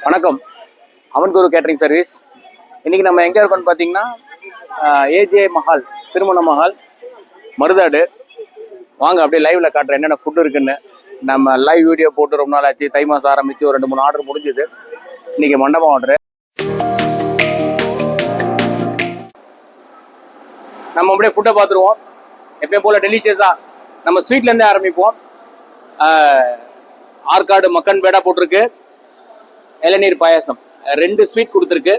வணக்கம். அவன் குரு catering service. இன்னைக்கு நம்ம எங்கே இருக்கோம்னு பார்த்தீங்கன்னா ஏஜே மஹால், திருமண மஹால், மருதாடு. வாங்க அப்படியே லைவ்ல காட்டுறேன் என்னென்ன ஃபுட்டு இருக்குன்னு. நம்ம லைவ் வீடியோ போட்டு ரொம்ப நாள் ஆச்சு. தை மாதம் ஆரம்பிச்சு ஒரு 2-3 ஆர்டர் முடிஞ்சுது. இன்னைக்கு மண்டபம் ஆர்டரு. நம்ம அப்படியே ஃபுட்டை பார்த்துருவோம். எப்பயும் போல டெலிஷியஸாக நம்ம ஸ்வீட்லேருந்தே ஆரம்பிப்போம். ஆற்காடு மக்கன் பேடா போட்டிருக்கு, இளநீர் பாயாசம் 2 ஸ்வீட் கொடுத்துருக்கு.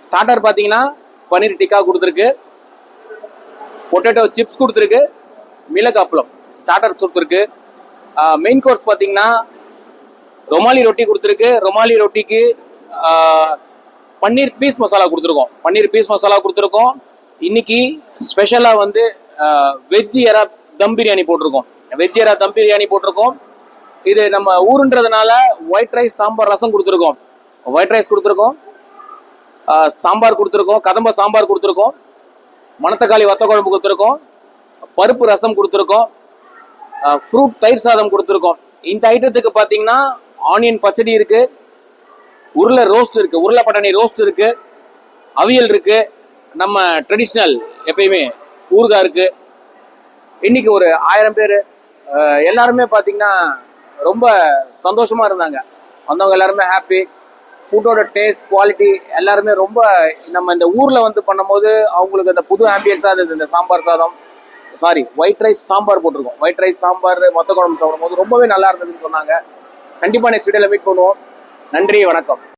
ஸ்டார்டர் பார்த்தீங்கன்னா பன்னீர் டிக்கா கொடுத்துருக்கு, பொட்டேட்டோ சிப்ஸ் கொடுத்துருக்கு, மிளகு அப்பளம் ஸ்டார்டர் கொடுத்துருக்கு. மெயின் கோர்ஸ் பார்த்தீங்கன்னா ரொமாலி ரொட்டி கொடுத்துருக்கு. ரொமாலி ரொட்டிக்கு பன்னீர் பீஸ் மசாலா கொடுத்துருக்கோம். இன்னைக்கு ஸ்பெஷலாக வந்து வெஜ் எறா தம் பிரியாணி போட்டிருக்கோம். இது நம்ம ஊருன்றதுனால ஒயிட் ரைஸ், சாம்பார், ரசம் கொடுத்துருக்கோம். ஒயிட் ரைஸ் கொடுத்துருக்கோம், சாம்பார் கொடுத்துருக்கோம், கதம்ப சாம்பார் கொடுத்துருக்கோம், மணத்தக்காளி வத்த குழம்பு கொடுத்துருக்கோம், பருப்பு ரசம் கொடுத்துருக்கோம், ஃப்ரூட் தயிர் சாதம் கொடுத்துருக்கோம். இந்த ஐட்டத்துக்கு பார்த்தீங்கன்னா ஆனியன் பச்சடி இருக்கு, உருளை ரோஸ்ட் இருக்கு, உருளை பட்டாணி ரோஸ்ட் இருக்கு, அவியல் இருக்கு, நம்ம ட்ரெடிஷ்னல் எப்பயுமே ஊறுகாய் இருக்கு. இன்னைக்கு ஒரு 1000 பேர் எல்லாருமே பார்த்தீங்கன்னா ரொம்ப சந்தோஷமா இருந்தாங்க. வந்தவங்க எல்லாருமே ஹாப்பி. ஃபுட்டோட டேஸ்ட், குவாலிட்டி எல்லாருமே ரொம்ப, நம்ம இந்த ஊர்ல வந்து பண்ணும்போது அவங்களுக்கு அந்த புது ஆம்பியன்ஸாக இருந்தது. இந்த சாம்பார் சாதம், ஒயிட் ரைஸ் சாம்பார் போட்டிருக்கோம். ஒயிட் ரைஸ் சாம்பார் மொத்த குழம்பு சாப்பிடும் போது ரொம்பவே நல்லா இருந்ததுன்னு சொன்னாங்க. கண்டிப்பா நெக்ஸ்ட் வீடியோல மீட் பண்ணுவோம். நன்றி, வணக்கம்.